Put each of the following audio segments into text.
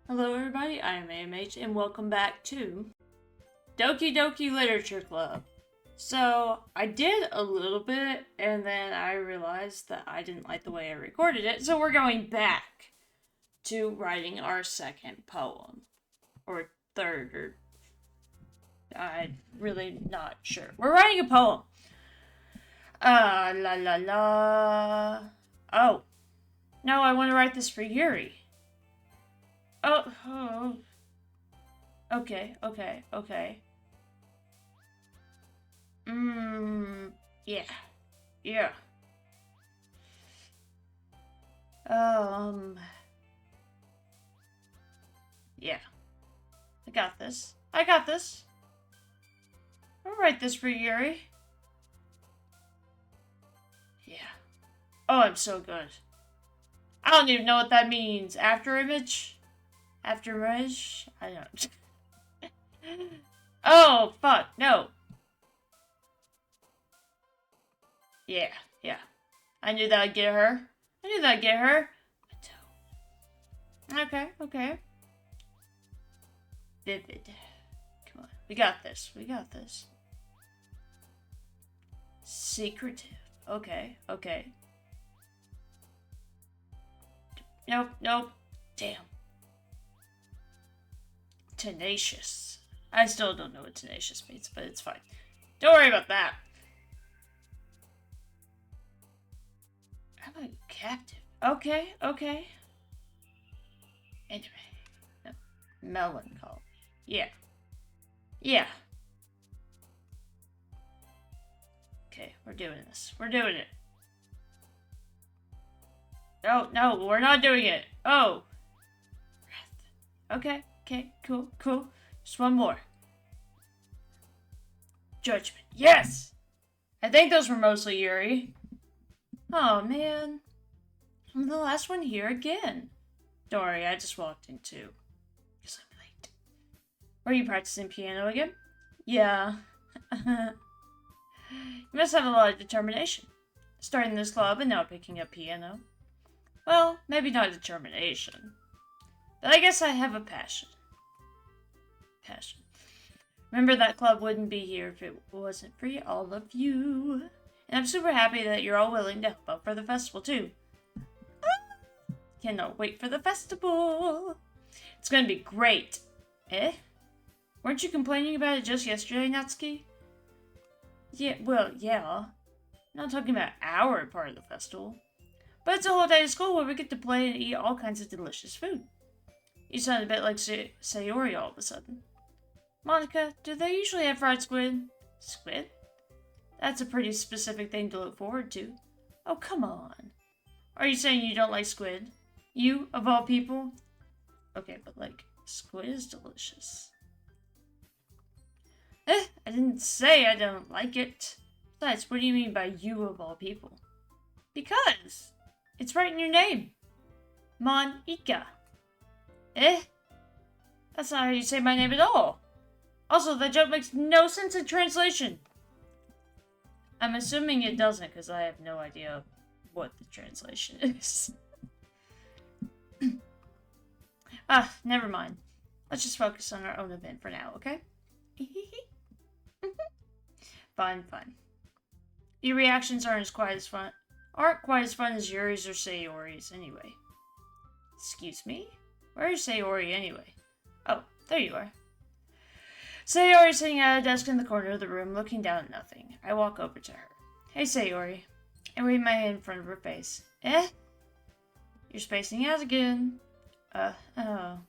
Hello everybody, I am AMH and welcome back to Doki Doki Literature Club. So, I did a little bit and then I realized that I didn't like the way I recorded it, so we're going back to writing our second poem. Or third, or... I'm really not sure. We're writing a poem. La la la... Oh. No, I want to write this for Yuri. Oh. Okay. Yeah. Yeah. Yeah. I got this. I'll write this for Yuri. Yeah. Oh, I'm so good. I don't even know what that means. After image? After image? I don't. Oh, fuck. No. Yeah. I knew that I'd get her. Okay. Vivid. Come on. We got this. Secretive. Okay. Nope. Damn. Tenacious. I still don't know what tenacious means, but it's fine. Don't worry about that. How about captive? Okay. Anyway. No. Melancholy. Yeah. Okay, we're doing this. We're doing it. No, we're not doing it. Oh. Okay, cool. Just one more. Judgment. Yes! I think those were mostly Yuri. Oh, man. I'm the last one here again. Don't worry, I just walked in too. Because I'm late. Were you practicing piano again? Yeah. You must have a lot of determination. Starting this club and now picking up piano. Well, maybe not determination. But I guess I have a passion. Remember, that club wouldn't be here if it wasn't for all of you. And I'm super happy that you're all willing to help out for the festival, too. Cannot wait for the festival. It's gonna be great. Eh? Weren't you complaining about it just yesterday, Natsuki? Yeah. I'm not talking about our part of the festival. But it's a whole day of school where we get to play and eat all kinds of delicious food. You sound a bit like Sayori all of a sudden. Monica, do they usually have fried squid? Squid? That's a pretty specific thing to look forward to. Oh, come on. Are you saying you don't like squid? You, of all people? Okay, but squid is delicious. I didn't say I don't like it. Besides, what do you mean by you of all people? Because it's right in your name. Monica. That's not how you say my name at all. Also, that joke makes no sense in translation. I'm assuming it doesn't, because I have no idea what the translation is. Never mind. Let's just focus on our own event for now, okay? Fine. Your reactions aren't quite as fun as Yuri's or Sayori's anyway. Excuse me? Where is Sayori anyway? Oh, there you are. Sayori sitting at a desk in the corner of the room, looking down at nothing. I walk over to her. Hey, Sayori. I wave my hand in front of her face. You're spacing out again. Oh.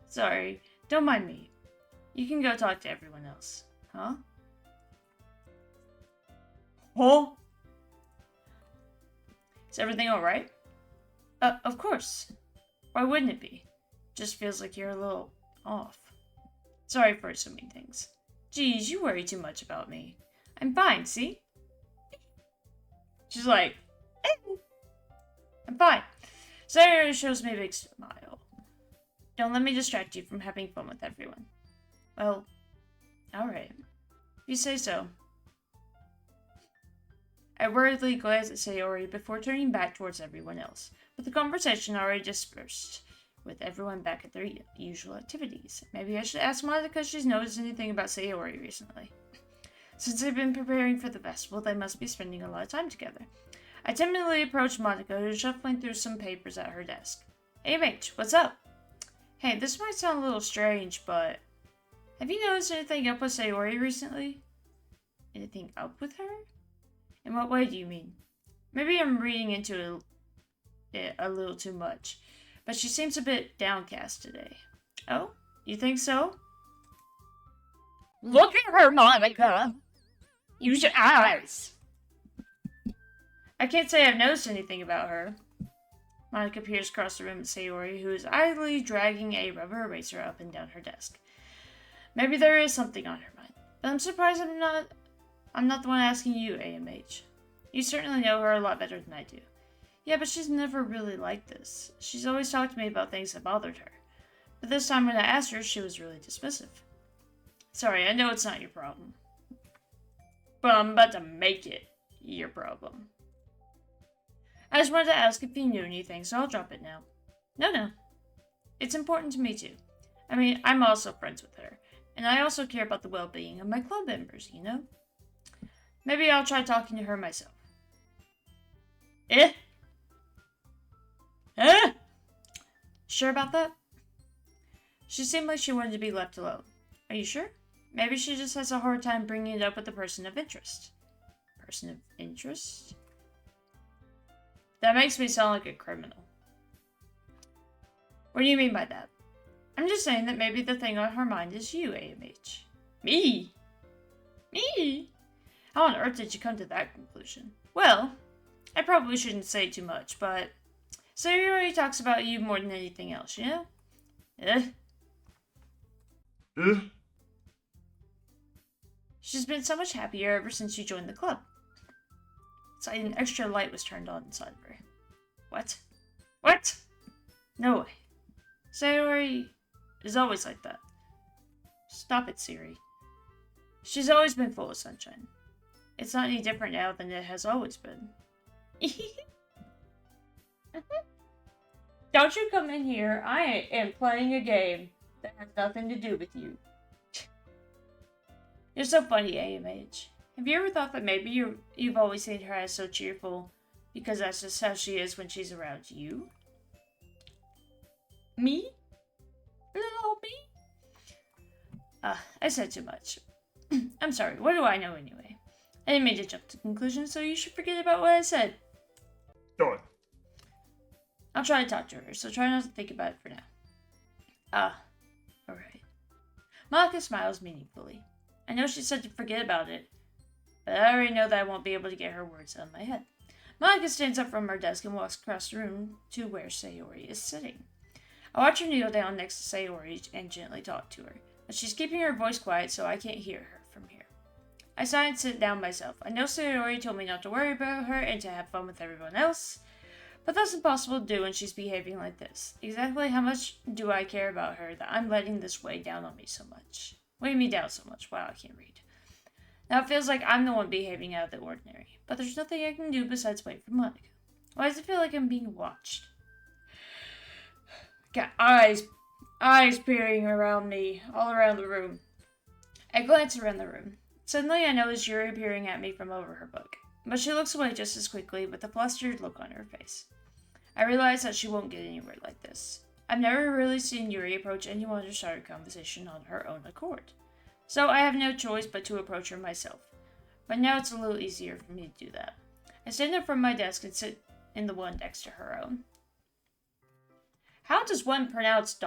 Sorry. Don't mind me. You can go talk to everyone else. Huh? Oh? Is everything alright? Of course. Why wouldn't it be? Just feels like you're a little off. Sorry for assuming things. Geez, you worry too much about me. I'm fine, see? She's like, I'm fine. Sayori shows me a big smile. Don't let me distract you from having fun with everyone. Well, alright. If you say so. I worriedly glanced at Sayori before turning back towards everyone else, but the conversation already dispersed. with everyone back at their usual activities. Maybe I should ask Monica if she's noticed anything about Sayori recently. Since they've been preparing for the festival, they must be spending a lot of time together. I timidly approached Monica, who was shuffling through some papers at her desk. Hey, mate, what's up? Hey, this might sound a little strange, but have you noticed anything up with Sayori recently? Anything up with her? In what way do you mean? Maybe I'm reading into it a little too much, but she seems a bit downcast today. Oh, you think so? Look at her, Monica! Use your eyes! I can't say I've noticed anything about her. Monica peers across the room at Sayori, who is idly dragging a rubber eraser up and down her desk. Maybe there is something on her mind, but I'm surprised I'm not the one asking you, AMH. You certainly know her a lot better than I do. Yeah, but she's never really like this. She's always talked to me about things that bothered her. But this time when I asked her, she was really dismissive. Sorry, I know it's not your problem. But I'm about to make it your problem. I just wanted to ask if you knew anything, so I'll drop it now. No. It's important to me too. I mean, I'm also friends with her. And I also care about the well-being of my club members, you know? Maybe I'll try talking to her myself. Eh? Sure about that? She seemed like she wanted to be left alone. Are you sure? Maybe she just has a hard time bringing it up with a person of interest. Person of interest? That makes me sound like a criminal. What do you mean by that? I'm just saying that maybe the thing on her mind is you, AMH. Me? Me? How on earth did you come to that conclusion? Well, I probably shouldn't say too much, but Sayori talks about you more than anything else, you know? She's been so much happier ever since you joined the club. It's like an extra light was turned on inside of her. What? What? No way. Sayori is always like that. Stop it, Siri. She's always been full of sunshine. It's not any different now than it has always been. Don't you come in here. I am playing a game that has nothing to do with you. You're so funny, AMH. Have you ever thought that maybe you've always seen her as so cheerful because that's just how she is when she's around you? Me? Little me? I said too much. I'm sorry, what do I know anyway? I didn't mean to jump to conclusions, so you should forget about what I said. Done. I'll try to talk to her, so try not to think about it for now. Alright. Monica smiles meaningfully. I know she said to forget about it, but I already know that I won't be able to get her words out of my head. Monica stands up from her desk and walks across the room to where Sayori is sitting. I watch her kneel down next to Sayori and gently talk to her, but she's keeping her voice quiet so I can't hear her from here. I sigh and sit down myself. I know Sayori told me not to worry about her and to have fun with everyone else, but that's impossible to do when she's behaving like this. Exactly how much do I care about her that I'm letting this weigh down on me so much? Weigh me down so much. Wow, I can't read. Now it feels like I'm the one behaving out of the ordinary, but there's nothing I can do besides wait for Monica. Why does it feel like I'm being watched? Got eyes peering around me, all around the room. I glance around the room. Suddenly I notice Yuri peering at me from over her book, but she looks away just as quickly with a flustered look on her face. I realize that she won't get anywhere like this. I've never really seen Yuri approach anyone or start a conversation on her own accord, so I have no choice but to approach her myself. But now it's a little easier for me to do that. I stand up from my desk and sit in the one next to her own. How does one pronounce ...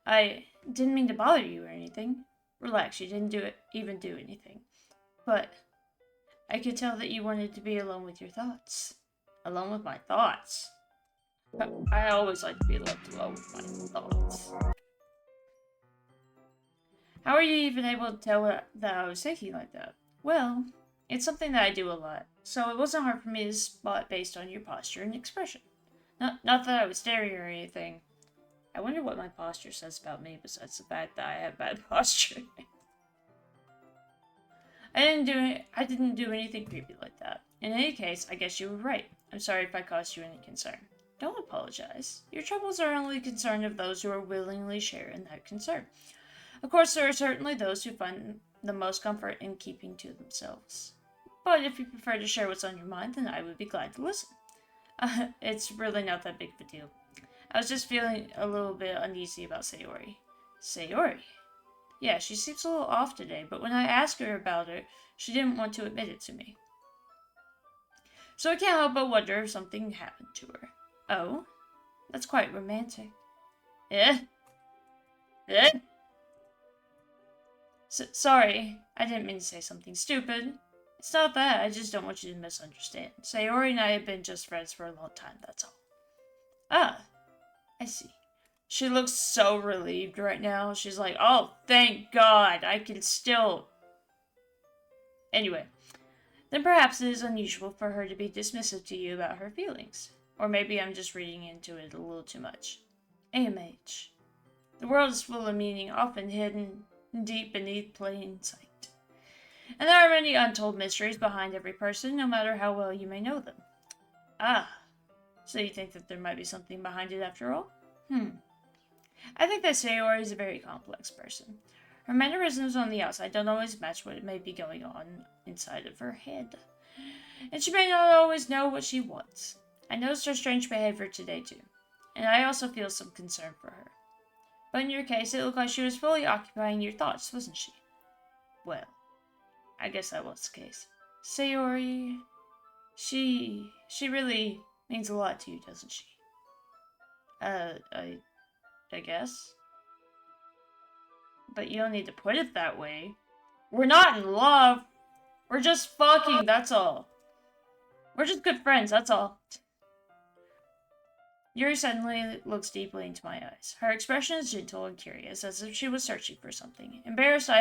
I didn't mean to bother you or anything. Relax, you didn't even do anything. But I could tell that you wanted to be alone with your thoughts. Alone with my thoughts? I always like to be left alone with my thoughts. How are you even able to tell that I was thinking like that? Well, it's something that I do a lot, so it wasn't hard for me to spot based on your posture and expression. Not that I was staring or anything. I wonder what my posture says about me besides the fact that I have bad posture. I didn't do anything creepy like that. In any case, I guess you were right. I'm sorry if I caused you any concern. Don't apologize. Your troubles are only concern of those who are willingly share in that concern. Of course, there are certainly those who find the most comfort in keeping to themselves. But if you prefer to share what's on your mind, then I would be glad to listen. It's really not that big of a deal. I was just feeling a little bit uneasy about Sayori. Sayori? Yeah, she seems a little off today, but when I asked her about it, she didn't want to admit it to me. So I can't help but wonder if something happened to her. Oh? That's quite romantic. Eh? Eh? Sorry, I didn't mean to say something stupid. It's not that, I just don't want you to misunderstand. Sayori and I have been just friends for a long time, that's all. Ah, I see. She looks so relieved right now. She's like, oh, thank God, I can still... Anyway, then perhaps it is unusual for her to be dismissive to you about her feelings. Or maybe I'm just reading into it a little too much. AMH. The world is full of meaning, often hidden deep beneath plain sight. And there are many untold mysteries behind every person, no matter how well you may know them. Ah, so you think that there might be something behind it after all? I think that Sayori is a very complex person. Her mannerisms on the outside don't always match what may be going on inside of her head. And she may not always know what she wants. I noticed her strange behavior today too, and I also feel some concern for her. But in your case, it looked like she was fully occupying your thoughts, wasn't she? Well, I guess that was the case. Sayori, she really means a lot to you, doesn't she? I guess. But you don't need to put it that way. We're not in love. We're just fucking, that's all. We're just good friends, that's all. Yuri suddenly looks deeply into my eyes. Her expression is gentle and curious, as if she was searching for something. Embarrassed, I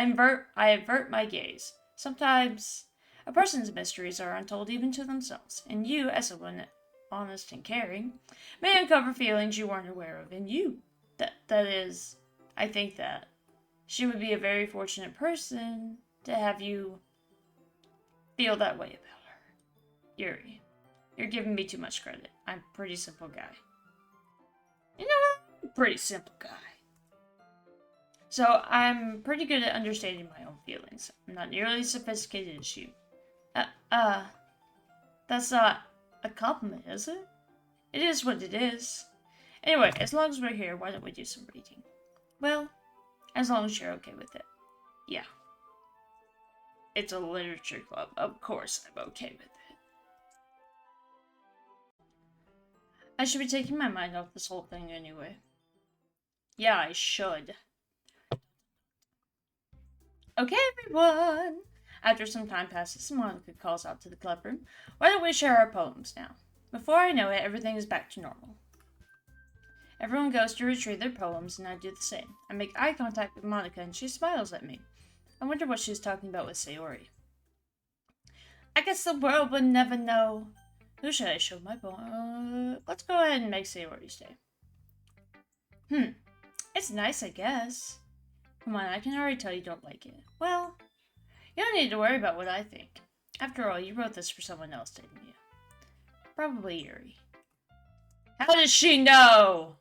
avert my gaze. Sometimes, a person's mysteries are untold even to themselves, and you, as someone honest and caring, may uncover feelings you weren't aware of in you. That is, I think that she would be a very fortunate person to have you feel that way about her. Yuri, you're giving me too much credit. I'm a pretty simple guy. You know what? I'm a pretty simple guy. So I'm pretty good at understanding my own feelings. I'm not nearly as sophisticated as you. That's not a compliment, is it? It is what it is. Anyway, as long as we're here, why don't we do some reading? Well, as long as you're okay with it. Yeah. It's a literature club. Of course I'm okay with it. I should be taking my mind off this whole thing anyway. Yeah, I should. Okay, everyone! After some time passes, Monica calls out to the club room. Why don't we share our poems now? Before I know it, everything is back to normal. Everyone goes to retrieve their poems, and I do the same. I make eye contact with Monica, and she smiles at me. I wonder what she's talking about with Sayori. I guess the world would never know. Who should I show my poem? Let's go ahead and make Sayori's day. It's nice, I guess. Come on, I can already tell you don't like it. Well, you don't need to worry about what I think. After all, you wrote this for someone else, didn't you? Probably Yuri. How does she know?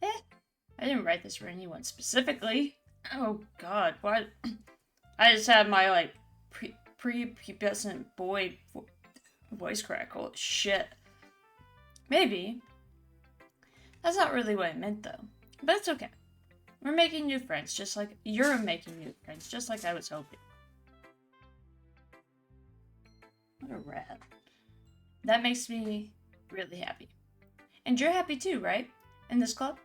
I didn't write this for anyone specifically. Oh God, what? I just had my, prepubescent boy voice crack. Holy shit. Maybe. That's not really what I meant, though. But it's okay. We're making new friends, just like you're making new friends, just like I was hoping. What a rat. That makes me really happy. And you're happy too, right? In this club?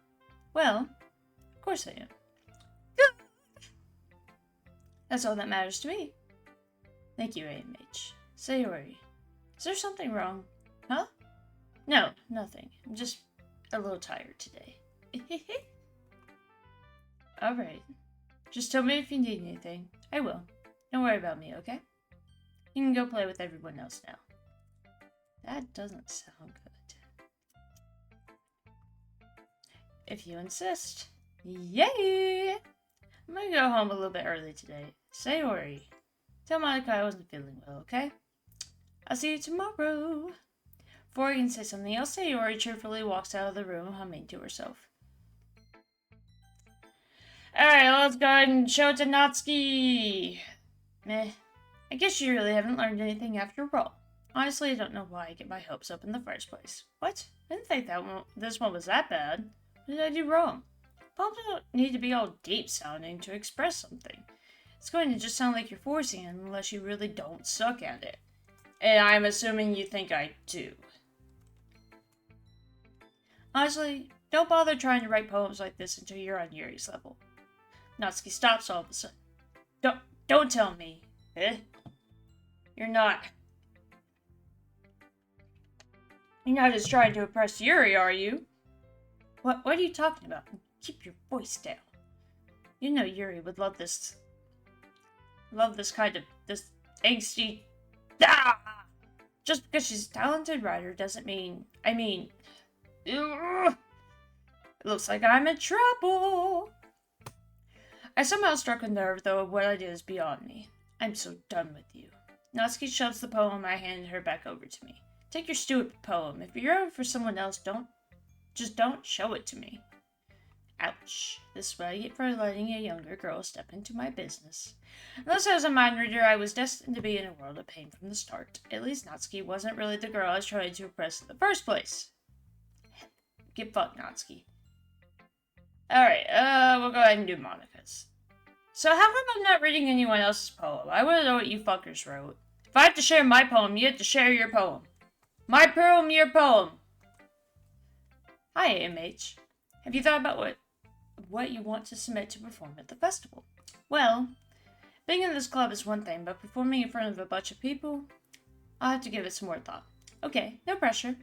Well, of course I am. That's all that matters to me. Thank you, AMH. Sayori, is there something wrong? Huh? No, nothing. I'm just a little tired today. Alright. Just tell me if you need anything. I will. Don't worry about me, okay? You can go play with everyone else now. That doesn't sound good. If you insist. Yay! I'm gonna go home a little bit early today. Sayori, tell Monica I wasn't feeling well, okay? I'll see you tomorrow. Before I can say something else, Yuri cheerfully walks out of the room, humming to herself. Alright, let's go ahead and show it to Natsuki. Meh. I guess you really haven't learned anything after all. Honestly, I don't know why I get my hopes up in the first place. What? I didn't think this one was that bad. What did I do wrong? Poems don't need to be all deep-sounding to express something. It's going to just sound like you're forcing it unless you really don't suck at it. And I'm assuming you think I do. Honestly, don't bother trying to write poems like this until you're on Yuri's level. Natsuki stops all of a sudden. Don't tell me. Eh? You're not just trying to impress Yuri, are you? What are you talking about? Keep your voice down. You know Yuri would love this kind of, this angsty... Ah! Just because she's a talented writer doesn't mean, ugh, it looks like I'm in trouble. I somehow struck a nerve, though what I did is beyond me. I'm so done with you. Natsuki shoves the poem I handed her back over to me. Take your stupid poem. If you're over for someone else, don't show it to me. Ouch. This is what I get for letting a younger girl step into my business. Unless I was a mind reader, I was destined to be in a world of pain from the start. At least Natsuki wasn't really the girl I was trying to impress in the first place. Get fucked, Natsuki. Alright, we'll go ahead and do Monica's. So how come I'm not reading anyone else's poem? I want to know what you fuckers wrote. If I have to share my poem, you have to share your poem. My poem, your poem. Hi, AMH. Have you thought about what you want to submit to perform at the festival? Well, being in this club is one thing, but performing in front of a bunch of people, I'll have to give it some more thought. Okay, no pressure.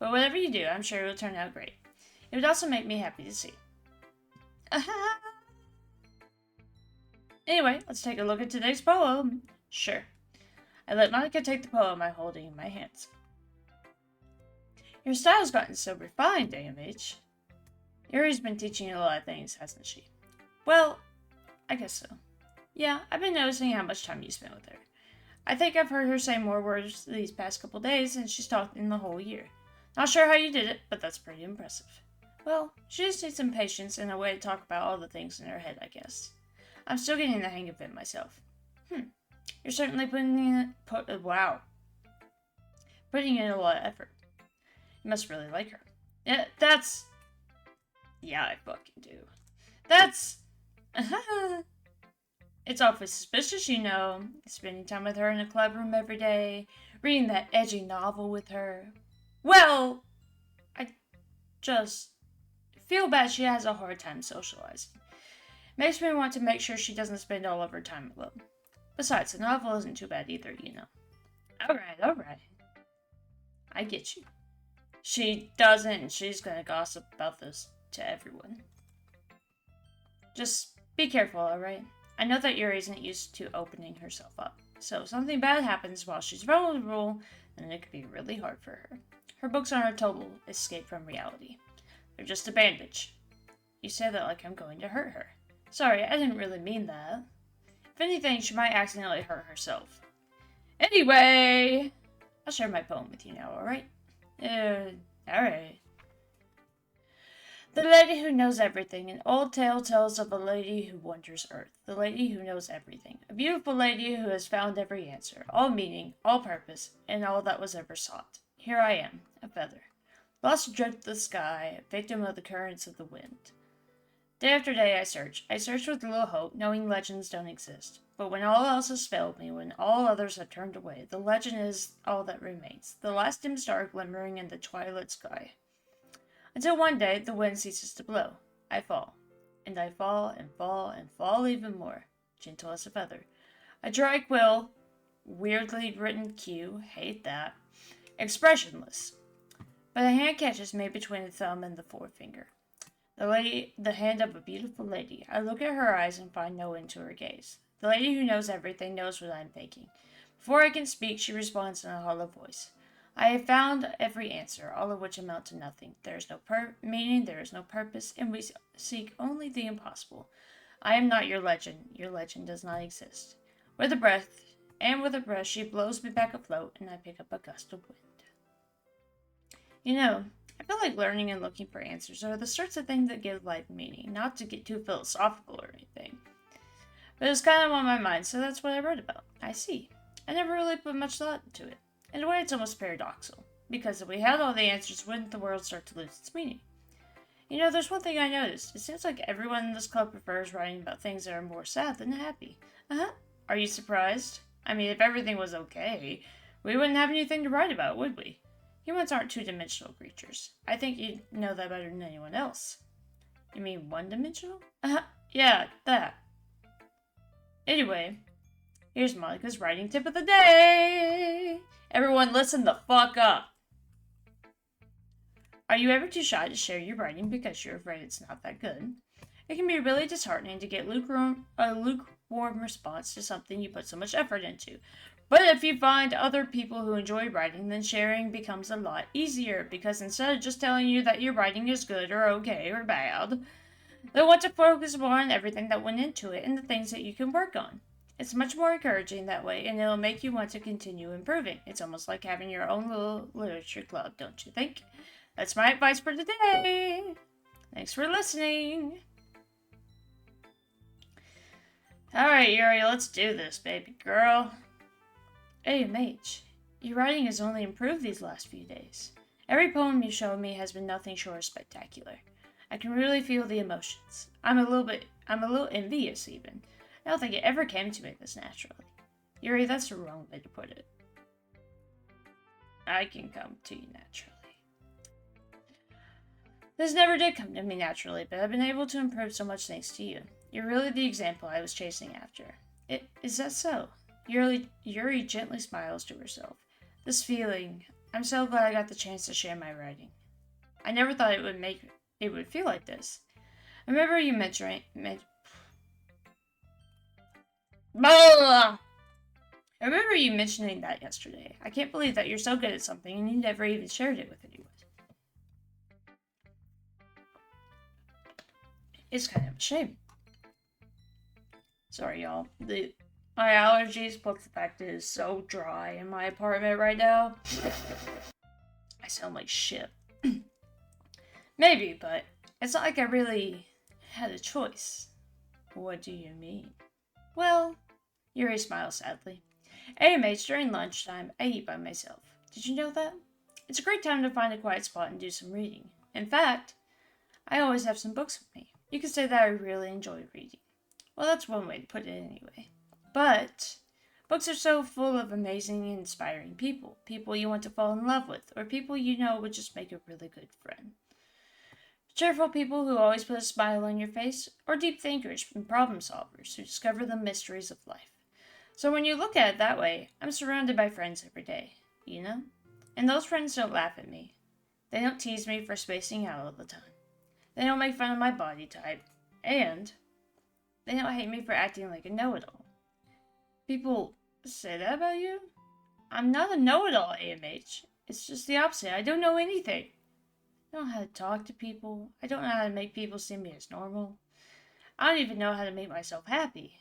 But whatever you do, I'm sure it will turn out great. It would also make me happy to see. Anyway, let's take a look at today's poem. Sure. I let Monica take the poem I'm holding in my hands. Your style's gotten so refined, AMH. Yuri's been teaching you a lot of things, hasn't she? Well, I guess so. Yeah, I've been noticing how much time you spend with her. I think I've heard her say more words these past couple days than she's talked in the whole year. Not sure how you did it, but that's pretty impressive. Well, she just needs some patience and a way to talk about all the things in her head, I guess. I'm still getting the hang of it myself. You're certainly putting in a lot of effort. You must really like her. Yeah, I fucking do. It's awfully suspicious, you know. Spending time with her in a club room every day, reading that edgy novel with her. Well, I just feel bad she has a hard time socializing. Makes me want to make sure she doesn't spend all of her time alone. Besides, the novel isn't too bad either, you know. Alright. I get you. She doesn't, and she's gonna gossip about this to everyone. Just be careful, alright? I know that Yuri isn't used to opening herself up, so if something bad happens while she's vulnerable, then it could be really hard for her. Her books aren't a total escape from reality. They're just a bandage. You say that like I'm going to hurt her. Sorry, I didn't really mean that. If anything, she might accidentally hurt herself. Anyway, I'll share my poem with you now, alright? Alright. The Lady Who Knows Everything. An old tale tells of a lady who wanders earth. The lady who knows everything. A beautiful lady who has found every answer, all meaning, all purpose, and all that was ever sought. Here I am, a feather. Lost adrift the sky, a victim of the currents of the wind. Day after day I search. I search with little hope, knowing legends don't exist. But when all else has failed me, when all others have turned away, the legend is all that remains, the last dim star glimmering in the twilight sky. Until one day, the wind ceases to blow. I fall. And I fall, and fall, and fall even more, gentle as a feather. A dry quill, weirdly written Q, hate that, expressionless. But a hand catches me between the thumb and the forefinger. The hand of a beautiful lady. I look at her eyes and find no end to her gaze. The lady who knows everything knows what I'm thinking. Before I can speak, she responds in a hollow voice. I have found every answer, all of which amount to nothing. There is no meaning, there is no purpose, and we seek only the impossible. I am not your legend. Your legend does not exist. With a breath, and with a breath, she blows me back afloat, and I pick up a gust of wind. You know, I feel like learning and looking for answers are the sorts of things that give life meaning, not to get too philosophical or anything. But it was kind of on my mind, so that's what I wrote about. I see. I never really put much thought into it. In a way, it's almost paradoxical, because if we had all the answers, wouldn't the world start to lose its meaning? You know, there's one thing I noticed. It seems like everyone in this club prefers writing about things that are more sad than happy. Uh-huh. Are you surprised? I mean, if everything was okay, we wouldn't have anything to write about, would we? Humans aren't two-dimensional creatures. I think you know that better than anyone else. You mean one-dimensional? Uh-huh. Yeah, that. Anyway, here's Monica's writing tip of the day. Everyone listen the fuck up. Are you ever too shy to share your writing because you're afraid it's not that good? It can be really disheartening to get a lukewarm response to something you put so much effort into. But if you find other people who enjoy writing, then sharing becomes a lot easier, because instead of just telling you that your writing is good or okay or bad, they'll want to focus more on everything that went into it and the things that you can work on. It's much more encouraging that way, and it'll make you want to continue improving. It's almost like having your own little literature club, don't you think? That's my advice for today. Thanks for listening. Alright, Yuri, let's do this, baby girl. AMH, your writing has only improved these last few days. Every poem you showed me has been nothing short of spectacular. I can really feel the emotions. I'm a little envious even. I don't think it ever came to me this naturally. Yuri, that's the wrong way to put it. I can come to you naturally. This never did come to me naturally, but I've been able to improve so much thanks to you. You're really the example I was chasing after. Is that so? Yuri gently smiles to herself. This feeling, I'm so glad I got the chance to share my writing. I never thought it would feel like this. I remember you mentioning that yesterday. I can't believe that you're so good at something and you never even shared it with anyone. It's kind of a shame. Sorry, y'all. My allergies plus the fact that it is so dry in my apartment right now. I sound like shit. Maybe, but it's not like I really had a choice. What do you mean? Well, Yuri smiles sadly. AMH, during lunchtime, I eat by myself. Did you know that? It's a great time to find a quiet spot and do some reading. In fact, I always have some books with me. You could say that I really enjoy reading. Well, that's one way to put it anyway. But books are so full of amazing and inspiring people. People you want to fall in love with, or people you know would just make a really good friend. Cheerful people who always put a smile on your face, or deep thinkers and problem solvers who discover the mysteries of life. So when you look at it that way, I'm surrounded by friends every day, you know? And those friends don't laugh at me. They don't tease me for spacing out all the time. They don't make fun of my body type. And they don't hate me for acting like a know-it-all. People say that about you? I'm not a know-it-all, AMH. It's just the opposite. I don't know anything. I don't know how to talk to people. I don't know how to make people see me as normal. I don't even know how to make myself happy.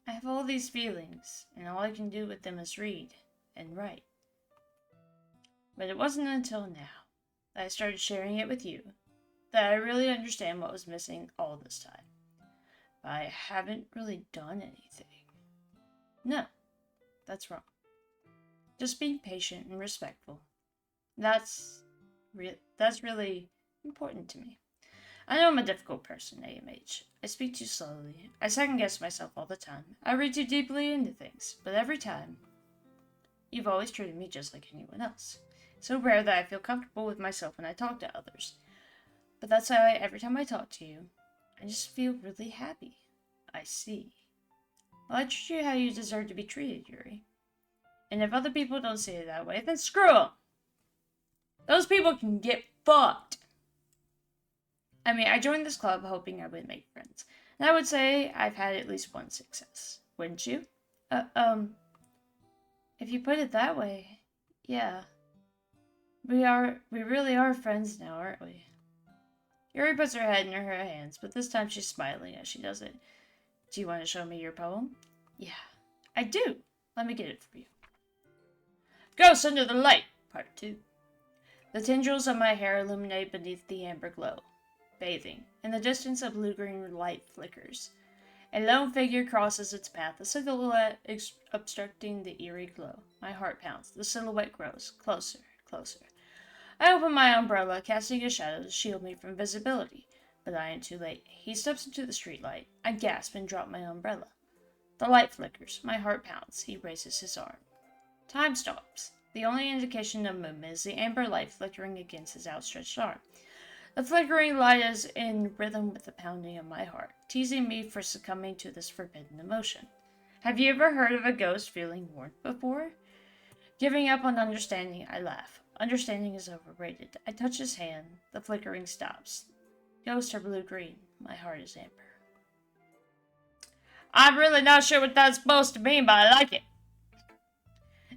I have all these feelings, and all I can do with them is read and write. But it wasn't until now that I started sharing it with you that I really understand what was missing all this time. But I haven't really done anything. No, that's wrong. Just being patient and respectful. That's really important to me. I know I'm a difficult person, AMH. I speak too slowly. I second-guess myself all the time. I read too deeply into things. But every time, you've always treated me just like anyone else. So rare that I feel comfortable with myself when I talk to others. But that's why every time I talk to you, I just feel really happy. I see. Well, I treat you how you deserve to be treated, Yuri. And if other people don't see it that way, then screw them! Those people can get fucked! I mean, I joined this club hoping I would make friends. And I would say I've had at least one success. Wouldn't you? If you put it that way, yeah. We really are friends now, aren't we? Yuri puts her head in her hands, but this time she's smiling as she does it. Do you want to show me your poem? Yeah, I do. Let me get it for you. Ghosts Under the Light, Part 2. The tendrils of my hair illuminate beneath the amber glow. Bathing. In the distance, a blue-green light flickers. A lone figure crosses its path, a silhouette obstructing the eerie glow. My heart pounds. The silhouette grows. Closer, closer. I open my umbrella, casting a shadow to shield me from visibility. But I am too late. He steps into the streetlight. I gasp and drop my umbrella. The light flickers. My heart pounds. He raises his arm. Time stops. The only indication of movement is the amber light flickering against his outstretched arm. The flickering light is in rhythm with the pounding of my heart, teasing me for succumbing to this forbidden emotion. Have you ever heard of a ghost feeling warmth before? Giving up on understanding, I laugh. Understanding is overrated. I touch his hand. The flickering stops. Ghosts are blue-green. My heart is amber. I'm really not sure what that's supposed to mean, but I like it.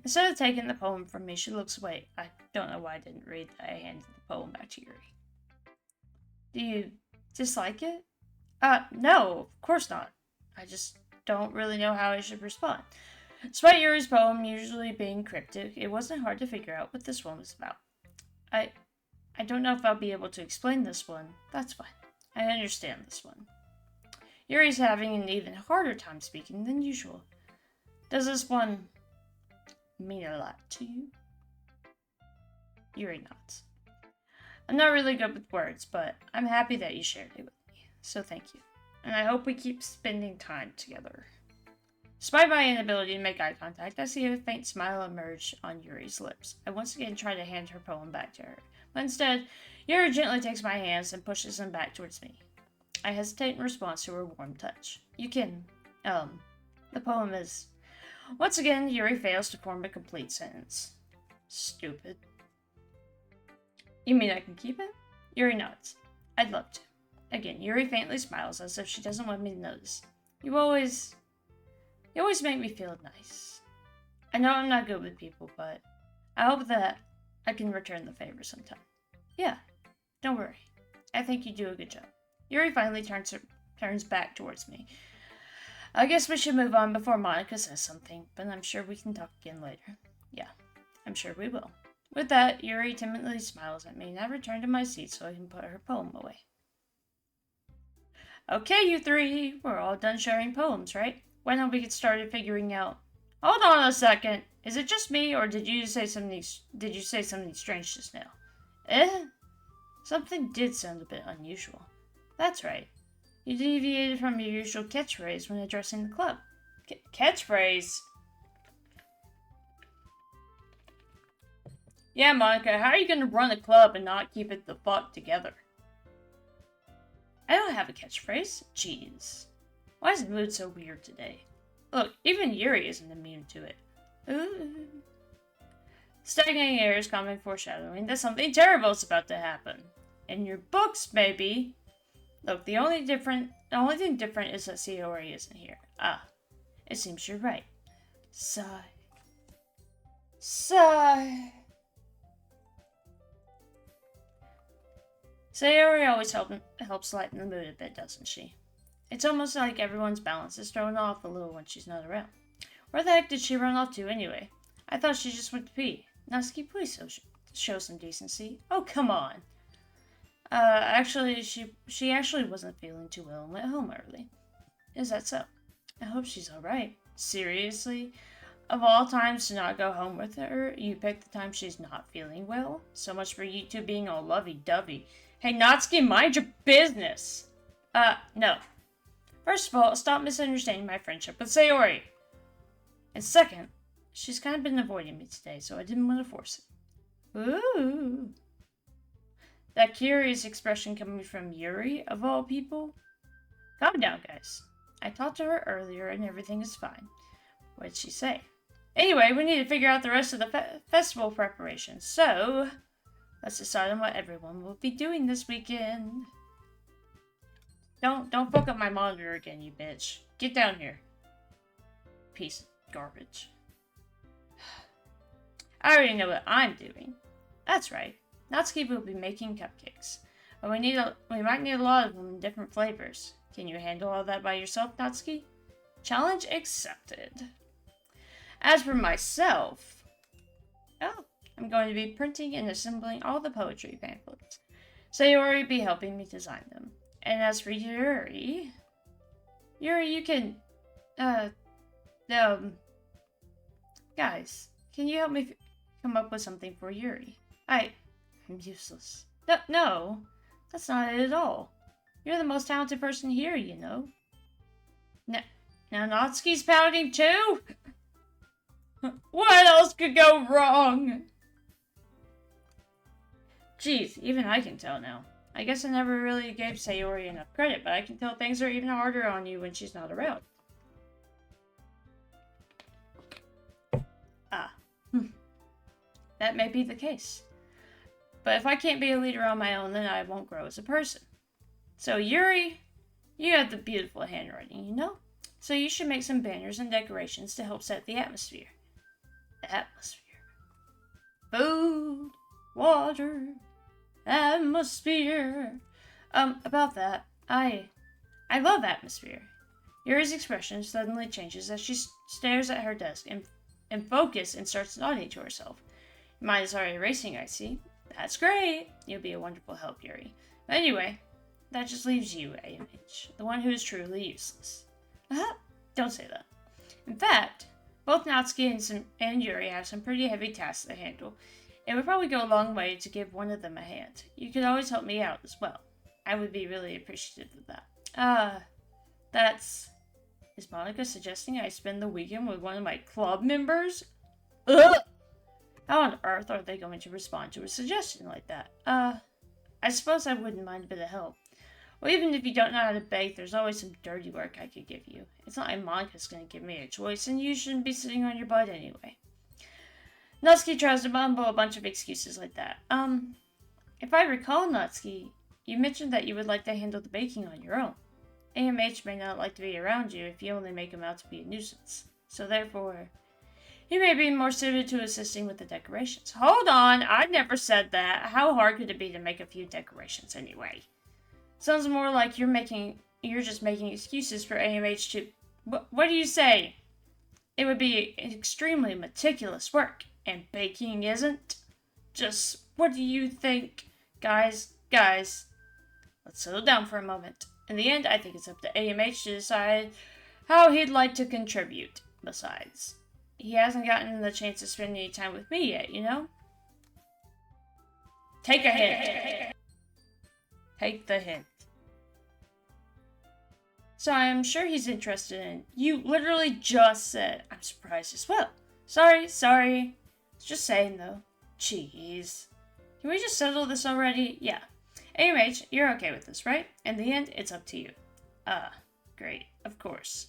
Instead of taking the poem from me, she looks away. I don't know why I didn't read that. I handed the poem back to Yuri. Do you dislike it? No, of course not. I just don't really know how I should respond. Despite Yuri's poem usually being cryptic, it wasn't hard to figure out what this one was about. I don't know if I'll be able to explain this one. That's fine. I understand this one. Yuri's having an even harder time speaking than usual. Does this one mean a lot to you? Yuri nods. I'm not really good with words, but I'm happy that you shared it with me, so thank you. And I hope we keep spending time together. Despite my inability to make eye contact, I see a faint smile emerge on Yuri's lips. I once again try to hand her poem back to her, but instead, Yuri gently takes my hands and pushes them back towards me. I hesitate in response to her warm touch. The poem is... Once again, Yuri fails to form a complete sentence. Stupid. You mean I can keep it? Yuri nods. I'd love to. Again, Yuri faintly smiles as if she doesn't want me to notice. You always make me feel nice. I know I'm not good with people, but I hope that I can return the favor sometime. Yeah, don't worry. I think you do a good job. Yuri finally turns back towards me. I guess we should move on before Monica says something, but I'm sure we can talk again later. Yeah, I'm sure we will. With that, Yuri timidly smiles at me, and I return to my seat so I can put her poem away. Okay, you three, we're all done sharing poems, right? Why don't we get started figuring out... Hold on a second. Is it just me, or did you say something strange just now? Something did sound a bit unusual. That's right. You deviated from your usual catchphrase when addressing the club. Catchphrase? Yeah, Monica, how are you going to run a club and not keep it the fuck together? I don't have a catchphrase. Jeez. Why is the mood so weird today? Look, even Yuri isn't immune to it. Ooh. Stagnating air is common foreshadowing that something terrible is about to happen. In your books, maybe. Look, the only thing different is that Sayori isn't here. It seems you're right. Sigh. Sigh. Sayori always helps lighten the mood a bit, doesn't she? It's almost like everyone's balance is thrown off a little when she's not around. Where the heck did she run off to anyway? I thought she just went to pee. Natsuki, please show some decency. Oh, come on. Actually, she actually wasn't feeling too well and went home early. Is that so? I hope she's alright. Seriously? Of all times to not go home with her, you picked the time she's not feeling well? So much for you two being all lovey-dovey. Hey, Natsuki, mind your business! No. First of all, stop misunderstanding my friendship with Sayori. And second, she's kind of been avoiding me today, so I didn't want to force it. Ooh. That curious expression coming from Yuri, of all people? Calm down, guys. I talked to her earlier and everything is fine. What did she say? Anyway, we need to figure out the rest of the festival preparations, so let's decide on what everyone will be doing this weekend. Don't fuck up my monitor again, you bitch. Get down here. Piece of garbage. I already know what I'm doing. That's right. Natsuki will be making cupcakes. But we might need a lot of them in different flavors. Can you handle all that by yourself, Natsuki? Challenge accepted. As for myself, oh, I'm going to be printing and assembling all the poetry pamphlets. So Yuri be helping me design them. And as for Yuri, you can, guys, can you help me come up with something for Yuri? I'm useless. No, that's not it at all. You're the most talented person here, you know. Now Natsuki's pouting too? What else could go wrong? Geez, even I can tell now. I guess I never really gave Sayori enough credit, but I can tell things are even harder on you when she's not around. That may be the case. But if I can't be a leader on my own, then I won't grow as a person. So Yuri, you have the beautiful handwriting, you know? So you should make some banners and decorations to help set the atmosphere. The atmosphere. Food, water, atmosphere. About that, I love atmosphere. Yuri's expression suddenly changes as she stares at her desk and focus and starts nodding to herself. Your mind is already racing, I see. That's great. You'll be a wonderful help, Yuri. But anyway, that just leaves you, AMH, the one who is truly useless. Don't say that. In fact, both Natsuki and Yuri have some pretty heavy tasks to handle. It would probably go a long way to give one of them a hand. You could always help me out as well. I would be really appreciative of that. Is Monica suggesting I spend the weekend with one of my club members? Ugh! How on earth are they going to respond to a suggestion like that? I suppose I wouldn't mind a bit of help. Well, even if you don't know how to bake, there's always some dirty work I could give you. It's not like Monica's going to give me a choice, and you shouldn't be sitting on your butt anyway. Natsuki tries to mumble a bunch of excuses like that. If I recall, Natsuki, you mentioned that you would like to handle the baking on your own. AMH may not like to be around you if you only make him out to be a nuisance. So therefore, he may be more suited to assisting with the decorations. Hold on, I never said that. How hard could it be to make a few decorations anyway? Sounds more like you're just making excuses for AMH to... What do you say? It would be extremely meticulous work, and baking isn't. Just, what do you think? Guys, let's settle down for a moment. In the end, I think it's up to AMH to decide how he'd like to contribute. Besides, he hasn't gotten the chance to spend any time with me yet, you know? Take a hint. Take the hint. So I'm sure he's interested in... You literally just said... I'm surprised as well. Sorry. Just saying, though. Jeez. Can we just settle this already? Yeah. AMH, you're okay with this, right? In the end, it's up to you. Great. Of course.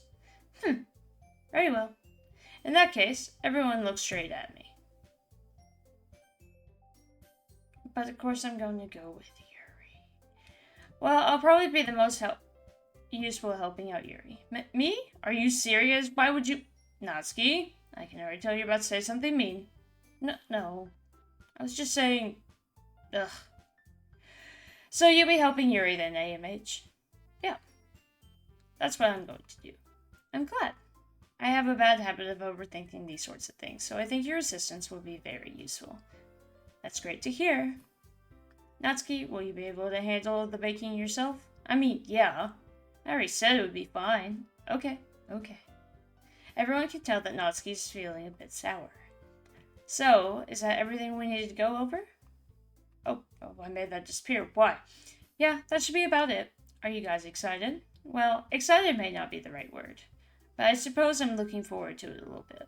Very well. In that case, everyone looks straight at me. But of course I'm going to go with Yuri. Well, I'll probably be the most useful helping out Yuri. Me? Are you serious? Why would you... Natsuki, I can already tell you're about to say something mean. No. I was just saying... Ugh. So you'll be helping Yuri then, AMH? Yeah. That's what I'm going to do. I'm glad. I have a bad habit of overthinking these sorts of things, so I think your assistance will be very useful. That's great to hear. Natsuki, will you be able to handle the baking yourself? I mean, yeah. I already said it would be fine. Okay. Everyone can tell that Natsuki's feeling a bit sour. So, is that everything we needed to go over? Oh, I made that disappear. Why? Yeah, that should be about it. Are you guys excited? Well, excited may not be the right word, but I suppose I'm looking forward to it a little bit.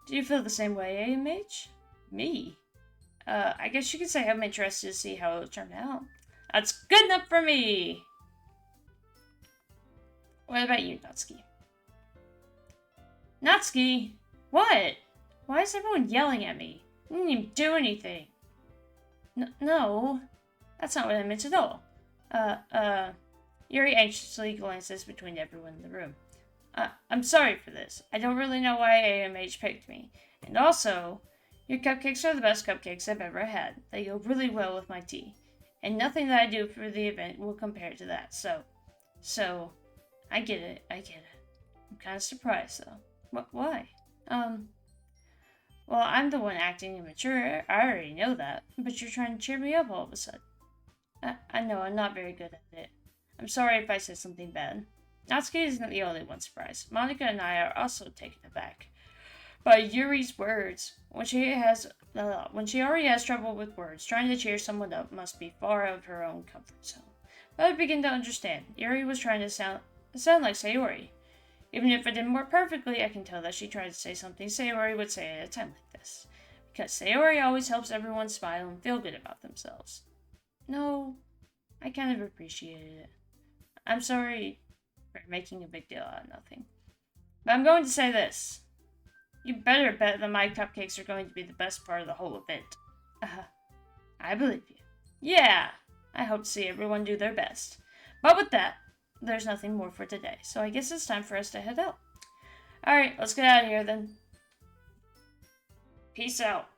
Do you feel the same way, AMH? Me? I guess you could say I'm interested to see how it'll turn out. That's good enough for me! What about you, Natsuki? Natsuki? What? Why is everyone yelling at me? I didn't even do anything. No, that's not what I meant at all. Yuri anxiously glances between everyone in the room. I'm sorry for this. I don't really know why AMH picked me. And also, your cupcakes are the best cupcakes I've ever had. They go really well with my tea. And nothing that I do for the event will compare to that. So, I get it. I'm kind of surprised, though. Why? Well, I'm the one acting immature. I already know that. But you're trying to cheer me up all of a sudden. I know, I'm not very good at it. I'm sorry if I said something bad. Natsuki isn't the only one surprised. Monica and I are also taken aback by Yuri's words. When she already has trouble with words, trying to cheer someone up must be far out of her own comfort zone. But I begin to understand. Yuri was trying to sound like Sayori. Even if it didn't work perfectly, I can tell that she tried to say something Sayori would say at a time like this. Because Sayori always helps everyone smile and feel good about themselves. No, I kind of appreciated it. I'm sorry for making a big deal out of nothing. But I'm going to say this. You better bet that my cupcakes are going to be the best part of the whole event. I believe you. Yeah, I hope to see everyone do their best. But with that, there's nothing more for today, so I guess it's time for us to head out. Alright, let's get out of here then. Peace out.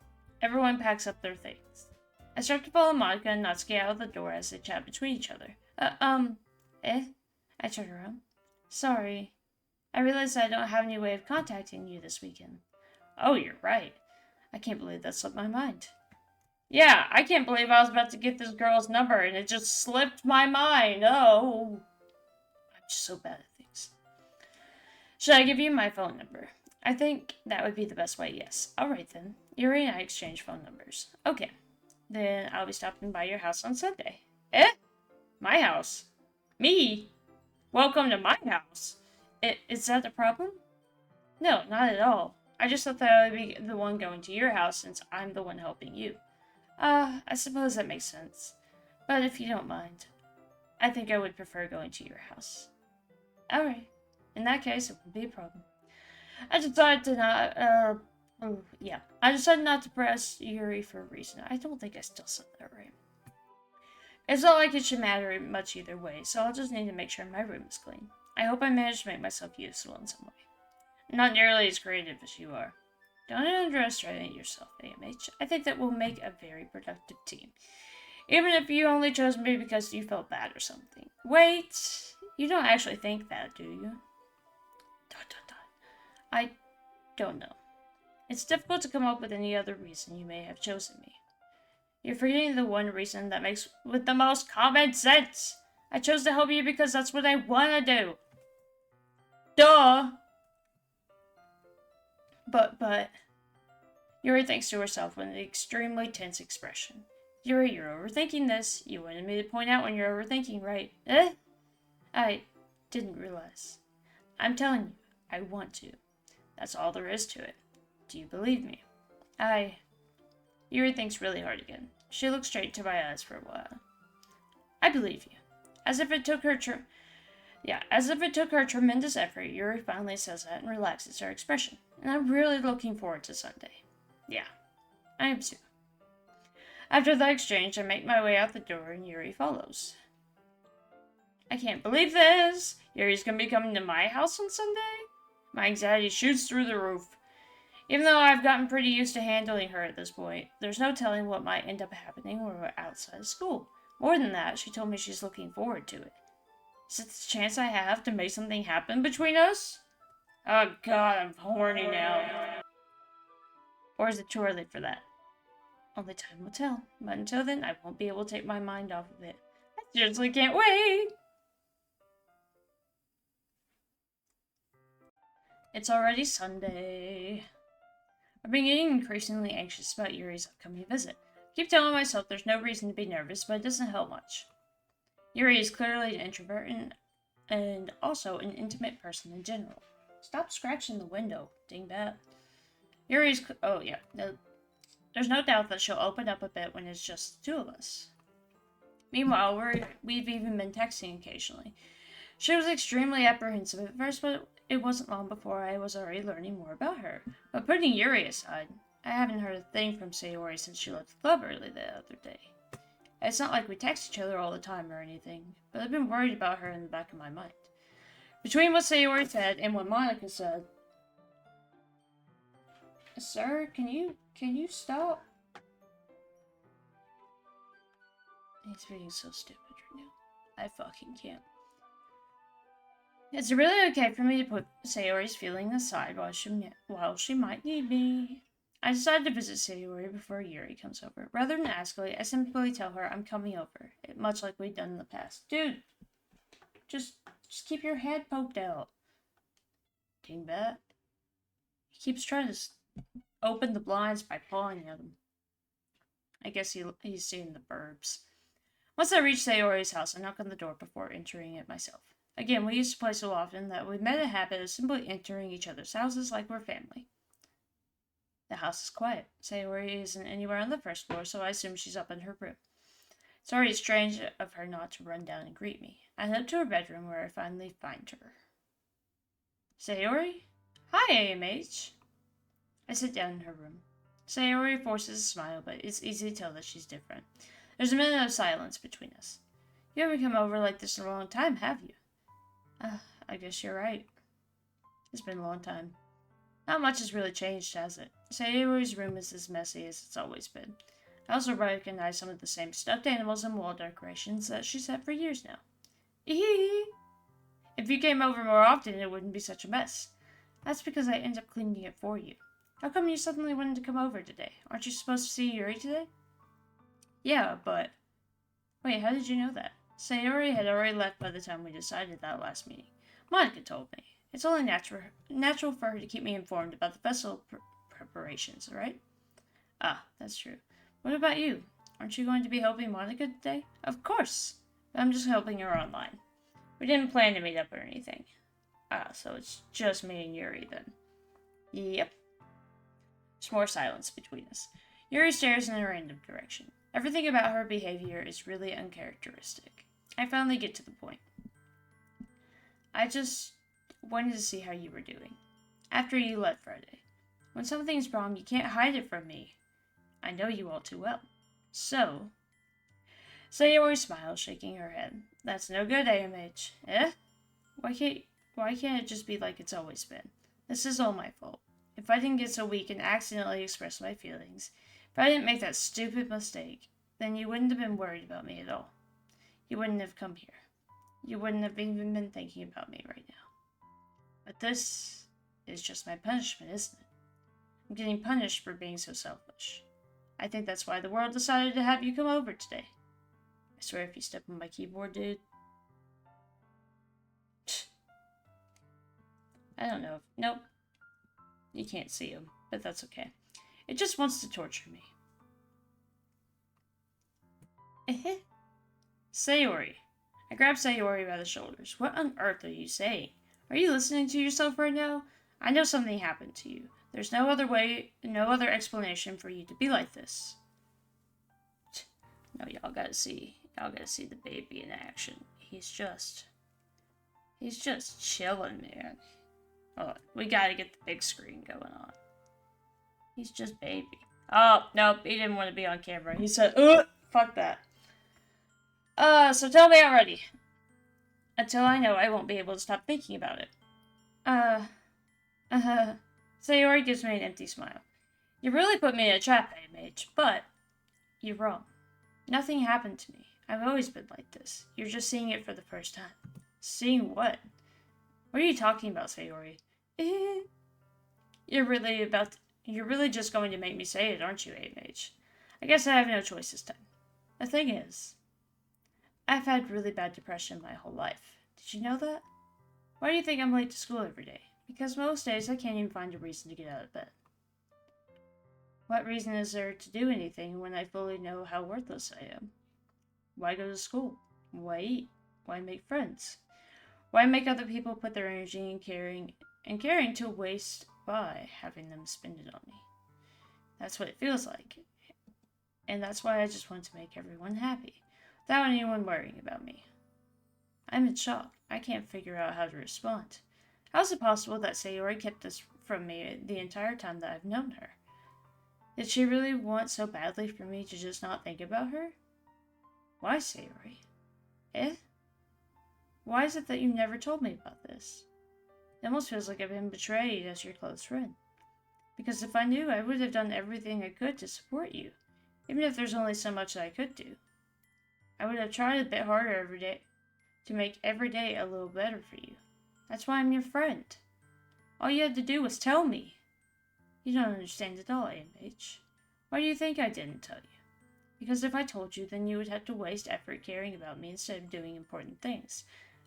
Everyone packs up their things. I start to follow Monica and Natsuki out of the door as they chat between each other. I turn around. Sorry. I realize I don't have any way of contacting you this weekend. Oh, you're right. I can't believe that slipped my mind. Yeah, I can't believe I was about to get this girl's number and it just slipped my mind. Oh. I'm just so bad at things. Should I give you my phone number? I think that would be the best way, yes. Alright then. Yuri and I exchange phone numbers. Okay. Then I'll be stopping by your house on Sunday. Eh? My house? Me? Welcome to my house. Is that a problem? No, not at all. I just thought that I would be the one going to your house since I'm the one helping you. I suppose that makes sense. But if you don't mind, I think I would prefer going to your house. Alright. In that case, it won't be a problem. I decided not to press Yuri for a reason. I don't think I still said that right. It's not like it should matter much either way, so I'll just need to make sure my room is clean. I hope I managed to make myself useful in some way. Not nearly as creative as you are. Don't underestimate yourself, AMH. I think that we'll make a very productive team. Even if you only chose me because you felt bad or something. Wait, you don't actually think that, do you? I don't know. It's difficult to come up with any other reason you may have chosen me. You're forgetting the one reason that makes with the most common sense. I chose to help you because that's what I want to do. Duh! But... Yuri thinks to herself with an extremely tense expression. Yuri, you're overthinking this. You wanted me to point out when you're overthinking, right? Eh? I didn't realize. I'm telling you, I want to. That's all there is to it. Do you believe me? Yuri thinks really hard again. She looks straight into my eyes for a while. I believe you. As if it took her tremendous effort, Yuri finally says that and relaxes her expression. And I'm really looking forward to Sunday. Yeah, I am too. After the exchange, I make my way out the door and Yuri follows. I can't believe this! Yuri's gonna be coming to my house on Sunday? My anxiety shoots through the roof. Even though I've gotten pretty used to handling her at this point, there's no telling what might end up happening when we're outside of school. More than that, she told me she's looking forward to it. Is it the chance I have to make something happen between us? Oh god, I'm horny now. Or is it too early for that? Only time will tell. But until then, I won't be able to take my mind off of it. I seriously can't wait! It's already Sunday. I've been getting increasingly anxious about Yuri's upcoming visit. I keep telling myself there's no reason to be nervous, but it doesn't help much. Yuri is clearly an introvert and also an intimate person in general. Stop scratching the window, dingbat. Yuri's... Oh, yeah. There's no doubt that she'll open up a bit when it's just the two of us. Meanwhile, we've even been texting occasionally. She was extremely apprehensive at first, but it wasn't long before I was already learning more about her. But putting Yuri aside, I haven't heard a thing from Sayori since she left the club early the other day. It's not like we text each other all the time or anything, but I've been worried about her in the back of my mind. Between what Sayori said and what Monica said... Sir, can you stop? He's being so stupid right now. I fucking can't. Is it really okay for me to put Sayori's feeling aside while she might need me? I decided to visit Sayori before Yuri comes over. Rather than escalate, I simply tell her I'm coming over, much like we've done in the past. Dude, just keep your head poked out. Dingbat. He keeps trying to open the blinds by pawing at him. I guess he's seeing the burbs. Once I reach Sayori's house, I knock on the door before entering it myself. Again, we used to play so often that we made a habit of simply entering each other's houses like we're family. The house is quiet. Sayori isn't anywhere on the first floor, so I assume she's up in her room. It's already strange of her not to run down and greet me. I head up to her bedroom where I finally find her. Sayori? Hi, AMH. I sit down in her room. Sayori forces a smile, but it's easy to tell that she's different. There's a minute of silence between us. You haven't come over like this in a long time, have you? I guess you're right. It's been a long time. Not much has really changed, has it? Sayori's room is as messy as it's always been. I also recognize some of the same stuffed animals and wall decorations that she's had for years now. If you came over more often, it wouldn't be such a mess. That's because I end up cleaning it for you. How come you suddenly wanted to come over today? Aren't you supposed to see Yuri today? Yeah, but... Wait, how did you know that? Sayori had already left by the time we decided that last meeting. Monica told me. It's only natural for her to keep me informed about the festival preparations, right? Ah, that's true. What about you? Aren't you going to be helping Monica today? Of course! But I'm just helping her online. We didn't plan to meet up or anything. Ah, so it's just me and Yuri then. Yep. There's more silence between us. Yuri stares in a random direction. Everything about her behavior is really uncharacteristic. I finally get to the point. I just wanted to see how you were doing. After you left Friday. When something's wrong, you can't hide it from me. I know you all too well. So... Sayori smiles, shaking her head. That's no good, AMH. Eh? Why can't it just be like it's always been? This is all my fault. If I didn't get so weak and accidentally express my feelings, if I didn't make that stupid mistake, then you wouldn't have been worried about me at all. You wouldn't have come here. You wouldn't have even been thinking about me right now. But this is just my punishment, isn't it? I'm getting punished for being so selfish. I think that's why the world decided to have you come over today. I swear if you step on my keyboard, dude. I don't know. Nope. You can't see him, but that's okay. It just wants to torture me. Sayori. I grab Sayori by the shoulders. What on earth are you saying? Are you listening to yourself right now? I know something happened to you. There's no other explanation for you to be like this. No, y'all gotta see the baby in action. He's just chilling, man. Hold on, we gotta get the big screen going on. He's just baby. Oh, nope, he didn't want to be on camera. He said, fuck that. So tell me already. Until I know, I won't be able to stop thinking about it. Sayori gives me an empty smile. You really put me in a trap, AMH, but you're wrong. Nothing happened to me. I've always been like this. You're just seeing it for the first time. Seeing what? What are you talking about, Sayori? You're really just going to make me say it, aren't you, AMH? I guess I have no choice this time. The thing is, I've had really bad depression my whole life. Did you know that? Why do you think I'm late to school every day? Because most days I can't even find a reason to get out of bed. What reason is there to do anything when I fully know how worthless I am? Why go to school? Why eat? Why make friends? Why make other people put their energy in caring to waste by having them spend it on me? That's what it feels like. And that's why I just want to make everyone happy, without anyone worrying about me. I'm in shock. I can't figure out how to respond. How is it possible that Sayori kept this from me the entire time that I've known her? Did she really want so badly for me to just not think about her? Why, Sayori? Why is it that you never told me about this? It almost feels like I've been betrayed as your close friend. Because if I knew, I would have done everything I could to support you, even if there's only so much that I could do. I would have tried a bit harder every day to make every day a little better for you. That's why I'm your friend. All you had to do was tell me. You don't understand at all, AMH. Why do you think I didn't tell you? Because if I told you, then you would have to waste effort caring about me instead of doing important things.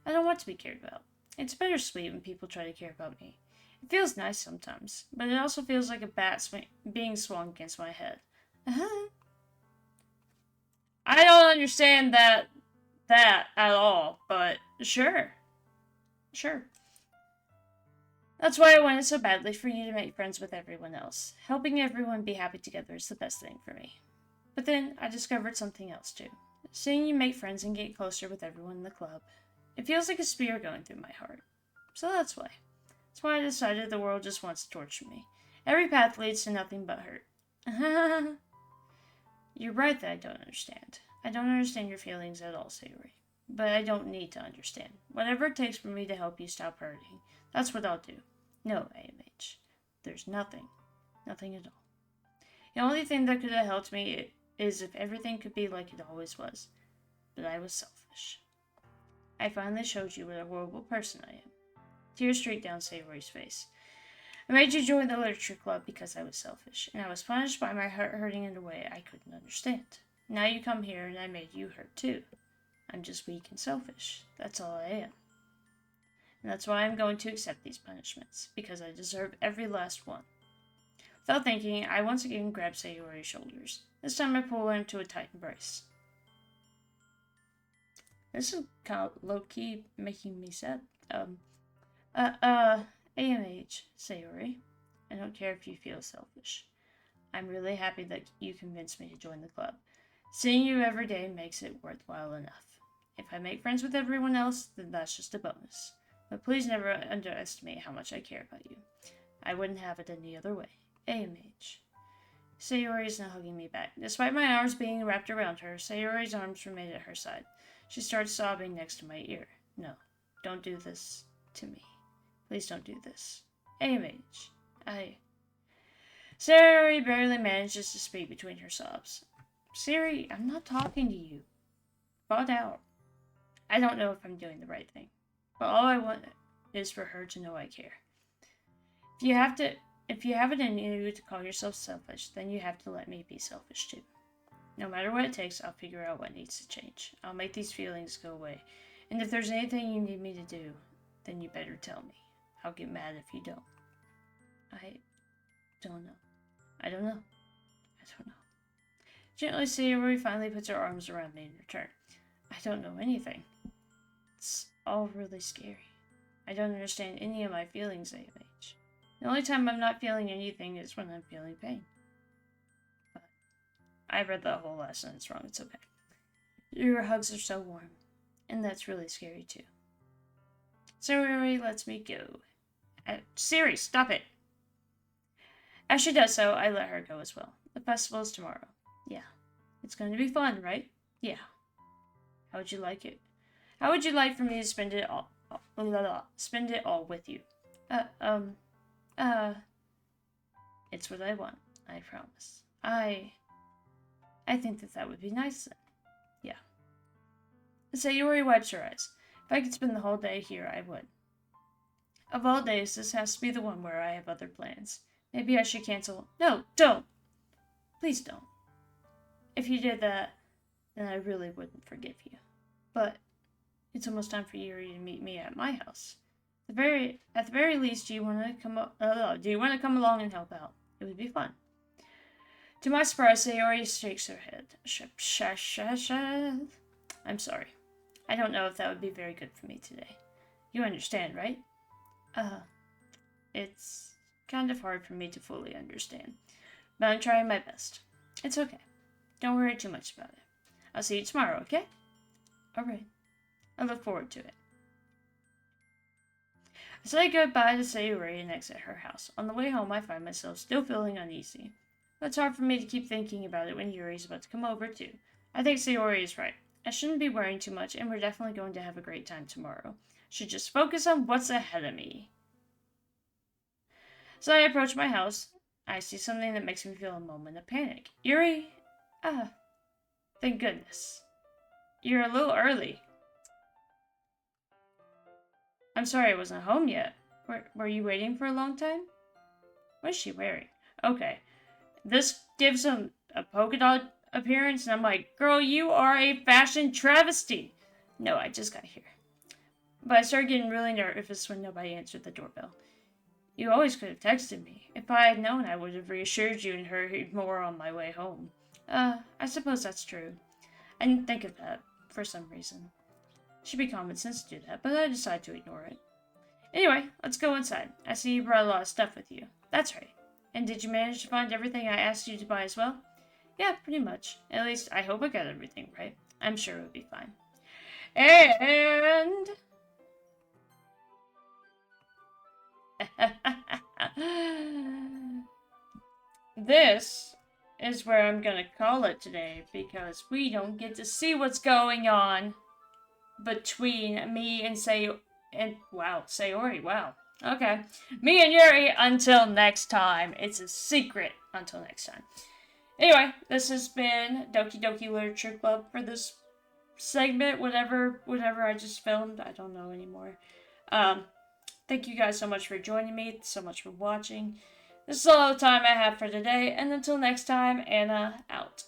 I don't want to be cared about. It's bittersweet when people try to care about me. It feels nice sometimes, but it also feels like a bat being swung against my head. I don't understand that at all, but sure. Sure. That's why I wanted so badly for you to make friends with everyone else. Helping everyone be happy together is the best thing for me. But then I discovered something else too. Seeing you make friends and get closer with everyone in the club. It feels like a spear going through my heart. So that's why. That's why I decided the world just wants to torture me. Every path leads to nothing but hurt. You're right that I don't understand. I don't understand your feelings at all, Sayori. But I don't need to understand. Whatever it takes for me to help you stop hurting, that's what I'll do. No, AMH. There's nothing. Nothing at all. The only thing that could have helped me is if everything could be like it always was. But I was selfish. I finally showed you what a horrible person I am. Tears streaked down Sayori's face. I made you join the literature club because I was selfish, and I was punished by my heart hurting in a way I couldn't understand. Now you come here and I made you hurt too. I'm just weak and selfish. That's all I am. And that's why I'm going to accept these punishments, because I deserve every last one. Without thinking, I once again grabbed Sayori's shoulders. This time I pull her into a tight embrace. This is kind of low-key making me sad. AMH, Sayori. I don't care if you feel selfish. I'm really happy that you convinced me to join the club. Seeing you every day makes it worthwhile enough. If I make friends with everyone else, then that's just a bonus. But please never underestimate how much I care about you. I wouldn't have it any other way. AMH. Sayori is now hugging me back. Despite my arms being wrapped around her, Sayori's arms remained at her side. She starts sobbing next to my ear. No, don't do this to me. Please don't do this. AMH. Sayori barely manages to speak between her sobs. Siri, I'm not talking to you. Bought out. I don't know if I'm doing the right thing, but all I want is for her to know I care. If you have it in you to call yourself selfish, then you have to let me be selfish too. No matter what it takes, I'll figure out what needs to change. I'll make these feelings go away. And if there's anything you need me to do, then you better tell me. I'll get mad if you don't. I don't know. I don't know. Gently, Sayori finally puts her arms around me in return. I don't know anything. It's all really scary. I don't understand any of my feelings, AMH. The only time I'm not feeling anything is when I'm feeling pain. But I read the whole last sentence wrong. It's okay. Your hugs are so warm. And that's really scary, too. Sayori lets me go. Siri, stop it! As she does so, I let her go as well. The festival is tomorrow. Yeah. It's going to be fun, right? Yeah. How would you like it? How would you like for me to spend it all with you? It's what I want, I promise. I think that would be nice then. Yeah. Sayori wipes her eyes. If I could spend the whole day here, I would. Of all days, this has to be the one where I have other plans. Maybe I should cancel. No, don't! Please don't. If you did that, then I really wouldn't forgive you. But it's almost time for Yuri to meet me at my house. At the very least, do you want to come along and help out? It would be fun. To my surprise, Sayori shakes her head. I'm sorry. I don't know if that would be very good for me today. You understand, right? It's kind of hard for me to fully understand. But I'm trying my best. It's okay. Don't worry too much about it. I'll see you tomorrow, okay? Alright. I look forward to it. I say goodbye to Sayori and exit her house. On the way home, I find myself still feeling uneasy. But it's hard for me to keep thinking about it when Yuri's about to come over, too. I think Sayori is right. I shouldn't be worrying too much, and we're definitely going to have a great time tomorrow. Should just focus on what's ahead of me. So I approach my house. I see something that makes me feel a moment of panic. Yuri? Thank goodness. You're a little early. I'm sorry I wasn't home yet. Were you waiting for a long time? What is she wearing? Okay. This gives him a polka dot appearance, and I'm like, girl, you are a fashion travesty. No, I just got here. But I started getting really nervous when nobody answered the doorbell. You always could have texted me. If I had known, I would have reassured you and hurried more on my way home. I suppose that's true. I didn't think of that, for some reason. Should be common sense to do that, but I decided to ignore it. Anyway, let's go inside. I see you brought a lot of stuff with you. That's right. And did you manage to find everything I asked you to buy as well? Yeah, pretty much. At least, I hope I got everything right. I'm sure it'll be fine. And... this is where I'm gonna call it today, because we don't get to see what's going on between me and Sayori, wow. Okay. Me and Yuri until next time. It's a secret until next time. Anyway, this has been Doki Doki Literature Club for this segment, whatever I just filmed. I don't know anymore. Thank you guys so much for joining me, so much for watching. This is all the time I have for today, and until next time, Anna out.